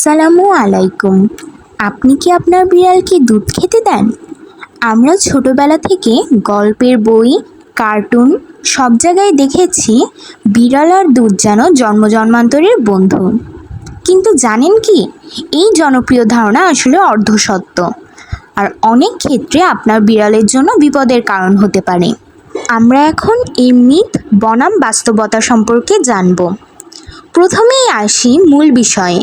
আসসালামু আলাইকুম। আপনি কি আপনার বিড়ালকে দুধ খেতে দেন? আমরা ছোটবেলা থেকে গল্পের বই, কার্টুন সব জায়গায় দেখেছি বিড়াল আর দুধ যেন জন্মজন্মান্তরের বন্ধু। কিন্তু জানেন কি, এই জনপ্রিয় ধারণা আসলে অর্ধসত্য, আর অনেক ক্ষেত্রে আপনার বিড়ালের জন্য বিপদের কারণ হতে পারে। আমরা এখন এই মিথ বনাম বাস্তবতা সম্পর্কে জানব। প্রথমেই আসি মূল বিষয়ে।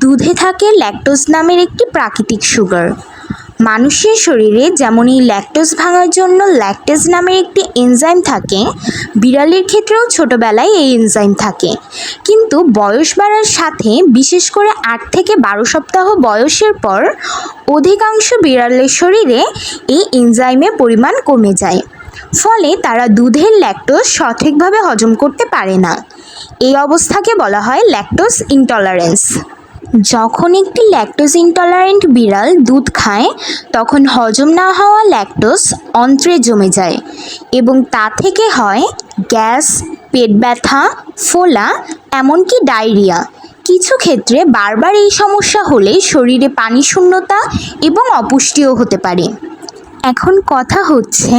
দুধে থাকে ল্যাকটোজ নামের একটি প্রাকৃতিক সুগার। মানুষের শরীরে যেমন এই ল্যাকটোজ ভাঙার জন্য ল্যাকটেজ নামের একটি এনজাইম থাকে, বিড়ালের ক্ষেত্রেও ছোটবেলায় এই এনজাইম থাকে। কিন্তু বয়স বাড়ার সাথে, বিশেষ করে 8 থেকে 12 সপ্তাহ বয়সের পর অধিকাংশ বিড়ালের শরীরে এই এনজাইমের পরিমাণ কমে যায়। ফলে তারা দুধের ল্যাকটোজ সঠিকভাবে হজম করতে পারে না। এই অবস্থাকে বলা হয় ল্যাকটোজ ইনটলারেন্স। যখন একটি ল্যাকটোজ ইনটলারেন্ট বিড়াল দুধ খায়, তখন হজম না হওয়া ল্যাকটোজ অন্ত্রে জমে যায় এবং তা থেকে হয় গ্যাস, পেট ব্যথা, ফোলা, এমনকি ডায়রিয়া। কিছু ক্ষেত্রে বারবার এই সমস্যা হলে শরীরে পানি শূন্যতা এবং অপুষ্টিও হতে পারে। এখন কথা হচ্ছে,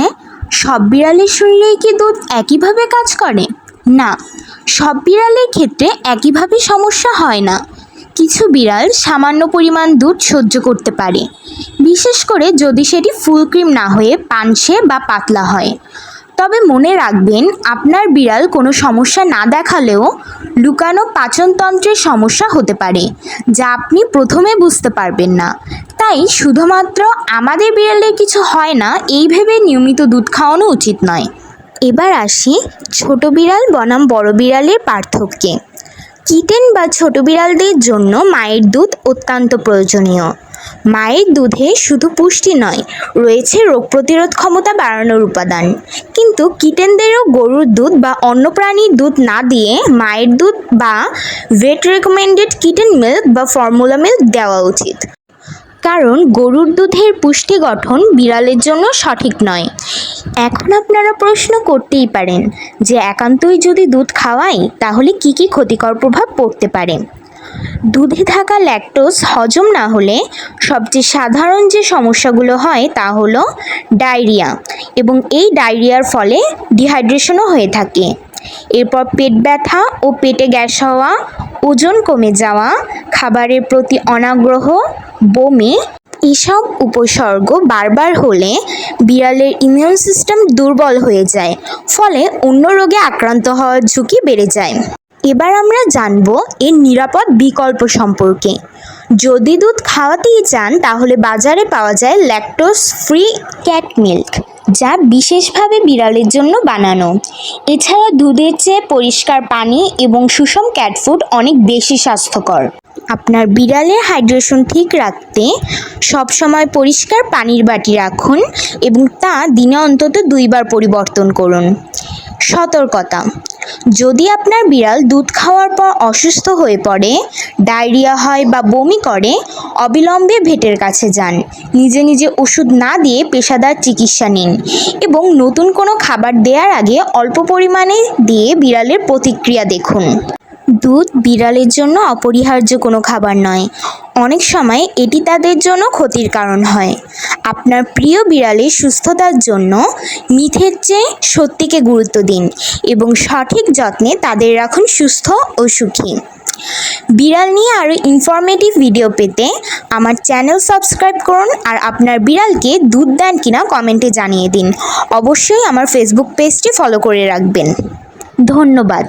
সব বিড়ালের শরীরেই কি দুধ একইভাবে কাজ করে? না, সব বিড়ালের ক্ষেত্রে একইভাবে সমস্যা হয় না। কিছু বিড়াল সামান্য পরিমাণ দুধ সহ্য করতে পারে, বিশেষ করে যদি সেটি ফুল ক্রিম না হয়ে পানসে বা পাতলা হয়। তবে মনে রাখবেন, আপনার বিড়াল কোনো সমস্যা না দেখালেও লুকানো পাচনতন্ত্রের সমস্যা হতে পারে, যা আপনি প্রথমে বুঝতে পারবেন না। তাই শুধুমাত্র আমাদের বিড়ালের কিছু হয় না এই ভেবে নিয়মিত দুধ খাওয়ানো উচিত নয়। এবার আসি ছোট বিড়াল বনাম বড় বিড়ালের পার্থক্যে। কিটেন বা ছোট বিড়ালদের জন্য মায়ের দুধ অত্যন্ত প্রয়োজনীয়। মায়ের দুধে শুধু পুষ্টি নয়, রয়েছে রোগ প্রতিরোধ ক্ষমতা বাড়ানোর উপাদান। কিন্তু কিটেনদেরও গরুর দুধ বা অন্য প্রাণীর দুধ না দিয়ে মায়ের দুধ বা ভেট রেকমেন্ডেড কিটেন মিল্ক বা ফর্মুলা মিল্ক দেওয়া উচিত। কারণ গরুর দুধের পুষ্টি গঠন বিড়ালের জন্য সঠিক নয়। এখন আপনারা প্রশ্ন করতেই পারেন যে একান্তই যদি দুধ খাওয়াই তাহলে কি কি ক্ষতিকর প্রভাব পড়তে পারে। দুধে থাকা ল্যাকটোজ হজম না হলে সবচেয়ে সাধারণ যে সমস্যাগুলো হয় তা হলো ডায়রিয়া, এবং এই ডায়রিয়ার ফলে ডিহাইড্রেশনও হয়ে থাকে। এরপর পেট ব্যথা ও পেটে গ্যাস হওয়া, ওজন কমে যাওয়া, খাবারের প্রতি অনাগ্রহ, বমি, এসব উপসর্গ বারবার হলে বিড়ালের ইমিউন সিস্টেম দুর্বল হয়ে যায়, ফলে অন্য রোগে আক্রান্ত হওয়ার ঝুঁকি বেড়ে যায়। এবার আমরা জানব এর নিরাপদ বিকল্প সম্পর্কে। যদি দুধ খাওয়াতেই চান তাহলে বাজারে পাওয়া যায় ল্যাকটোজ ফ্রি ক্যাট মিল্ক, যা বিশেষভাবে বিড়ালের জন্য বানানো। এছাড়া দুধের চেয়ে পরিষ্কার পানি এবং সুষম ক্যাট ফুড অনেক বেশি স্বাস্থ্যকর। আপনার বিড়ালের হাইড্রেশন ঠিক রাখতে সবসময় পরিষ্কার পানির বাটি রাখুন এবং তা দিনে অন্তত 2 বার পরিবর্তন করুন। সতর্কতা: যদি আপনার বিড়াল দুধ খাওয়ার পর অসুস্থ হয়ে পড়ে, ডায়রিয়া হয় বা বমি করে, অবিলম্বে ভেটের কাছে যান। নিজে নিজে ওষুধ না দিয়ে পেশাদার চিকিৎসা নিন এবং নতুন কোনো খাবার দেওয়ার আগে অল্প পরিমাণে দিয়ে বিড়ালের প্রতিক্রিয়া দেখুন। দুধ বিড়ালের জন্য অপরিহার্য কোনো খাবার নয়। অনেক সময় এটি তাদের জন্য ক্ষতির কারণ হয়। আপনার প্রিয় বিড়ালের সুস্থতার জন্য মিথের চেয়ে সত্যিকে গুরুত্ব দিন এবং সঠিক যত্নে তাদের রাখুন সুস্থ ও সুখী। বিড়াল নিয়ে আরও ইনফরমেটিভ ভিডিও পেতে আমার চ্যানেল সাবস্ক্রাইব করুন, আর আপনার বিড়ালকে দুধ দেন কিনা কমেন্টে জানিয়ে দিন। অবশ্যই আমার ফেসবুক পেজটি ফলো করে রাখবেন। ধন্যবাদ।